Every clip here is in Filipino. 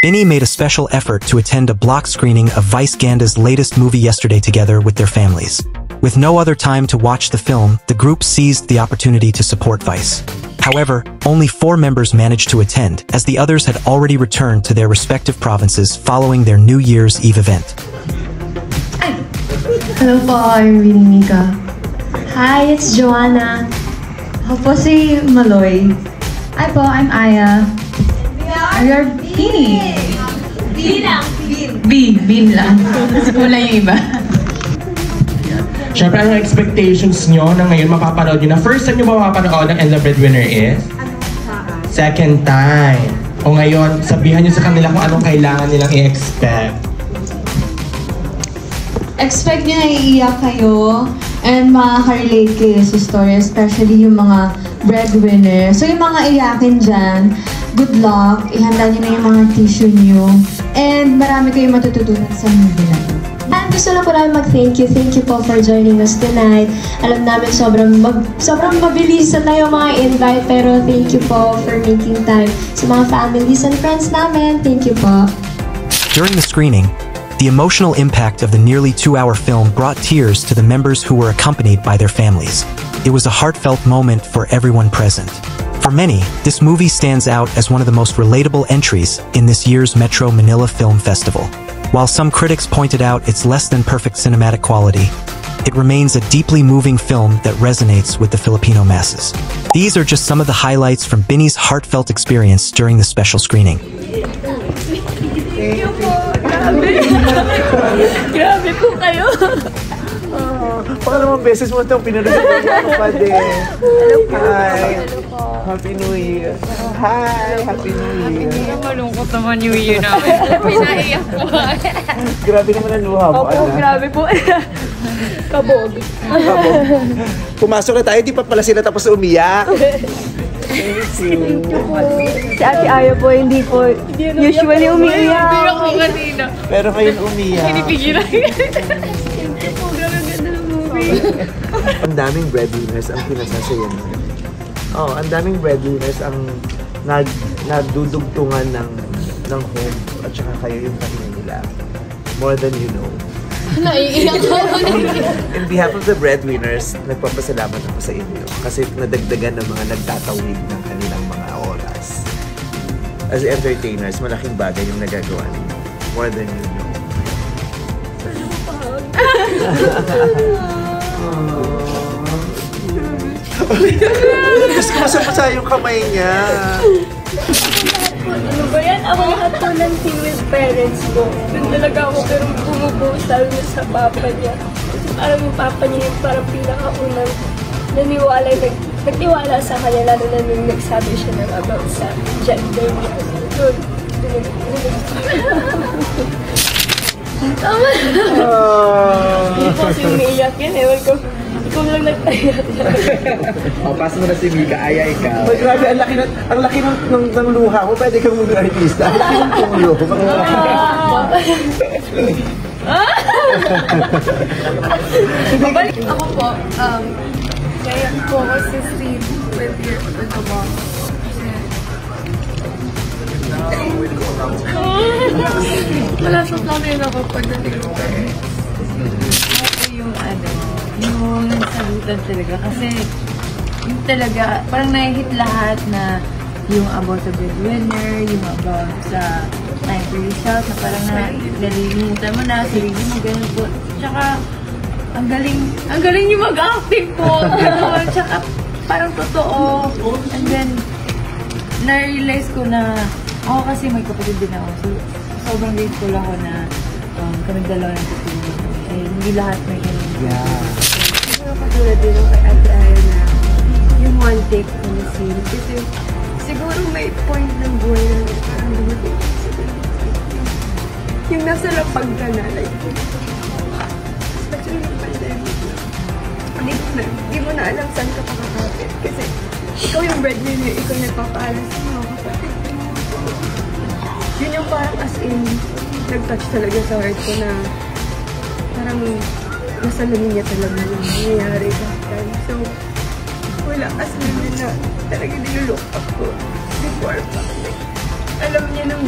Binny made a special effort to attend a block screening of Vice Ganda's latest movie yesterday together with their families. With no other time to watch the film, the group seized the opportunity to support Vice. However, only 4 members managed to attend, as the others had already returned to their respective provinces following their New Year's Eve event. Hello po, I'm reading Mika. Hi, it's Joanna. Ako po si Maloy. Hi po, I'm Aya. We are Beanie. B lang. Bean lang. Kasi kulay yung iba. Siyempre, ang expectations nyo na ngayon mapapanood nyo na first time nyo ba mapapanood ng And the Breadwinner is? Second time. O ngayon, sabihan nyo sa kanila kung anong kailangan nilang i-expect. Expect nyo na iiyak kayo and makaka-relate kayo sa story, especially yung mga breadwinner. So yung mga iyakin dyan, good luck, ihanda nyo na yung mga tissue nyo, and marami kayong matututunan sa movie na ito. And gusto lang po namin mag-thank you. Thank you po for joining us tonight. Alam namin sobrang mabilis na tayo mga invite, pero thank you po for making time sa mga families and friends namin. Thank you po. During the screening, the emotional impact of the nearly 2-hour film brought tears to the members who were accompanied by their families. It was a heartfelt moment for everyone present. For many, this movie stands out as one of the most relatable entries in this year's Metro Manila Film Festival. While some critics pointed out its less than perfect cinematic quality, it remains a deeply moving film that resonates with the Filipino masses. These are just some of the highlights from Binny's heartfelt experience during the special screening. Grabe po kayo. Pangalawang beses mo itong pinanood sa kapatid. Hi. Happy New Year. Hi. Happy New Year. Malungkot naman New Year namin. Pinaiyak po. Grabe naman ang luha mo. Opo, grabe po. Kabog. Pumasok na tayo, di pa pala sila tapos umiyak. Thank you. Si Ate Aya po, hindi po usually umiiyak. Umiiyak ko kanina. Pero ngayon umiyak. Pinipigilan. Thank you po, grabe ganda ng movie. Ang daming breadwinners ang pinasasayan mo. Oh, ang daming breadwinners ang nagdudugtungan ng home at saka kayo yung pahinga nila. More than you know. Naiiyak ako. In behalf of the breadwinners, nagpapasalamat ako sa inyo kasi nadagdagan ng mga nagtatawid ng kanilang mga oras. As entertainers, malaking bagay yung nagagawa ninyo. More than you know. Gusto ko masapasa yung kamay niya. Ano ba yan? Ako lahat po ng team with parents ko. Doon talaga ako pero bumubuo sabi niya sa papa niya. Kasi parang yung papa niya yung parang pinakaunang nagtiwala sa kanya lalo na nung nagsabi siya ng about sa gender niya. Doon. Tama na. Hindi po kasi umiiyak yan. Ewan ko. Ikaw lang nagtayak. O, pass mo na si Mika. Aya, ikaw. Ay, grabe, ang laki ng luha mo. Pwede kang maging artista. Ang laki ng tulo. Ako po, kaya po ako si Steve with the mom. Malasot lang din ako pagdating ko. Yung sagutan talaga kasi yung talaga parang nahihit lahat na yung about the breadwinner, yung about sa time for yourself na parang nalilimutan mo na sarili mo, ganun po. Tsaka ang galing yung mag-acting po. Tsaka parang totoo. And then na-realize ko na ako kasi may kapatid din ako. So sobrang grateful ako na kami dalawa ng tutulong. Eh, hindi lahat may ganun. Yeah. Katulad din ng kay Ate Aya na yung one take ko na scene. Kasi siguro may point ng buhay na parang dumating yung nasa lapag ka na, like, especially yung pandemic na, hindi mo na alam saan ka pakakapit. Kasi ikaw yung breadwinner, ikaw yung nagpapaalam sa mga kapatid. Yun yung parang as in, nag-touch talaga sa heart ko na parang nasa lamin niya talaga yung nangyayari that time. So, wala as in na talaga nilulook up ko before pa. Like, alam niya nang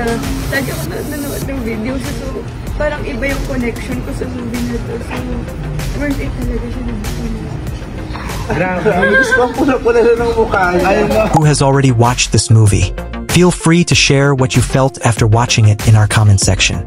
na lagi ako nanonood ng video. So, parang iba yung connection ko sa movie na to. So, worth it talaga siya na Who has already watched this movie? Feel free to share what you felt after watching it in our comment section.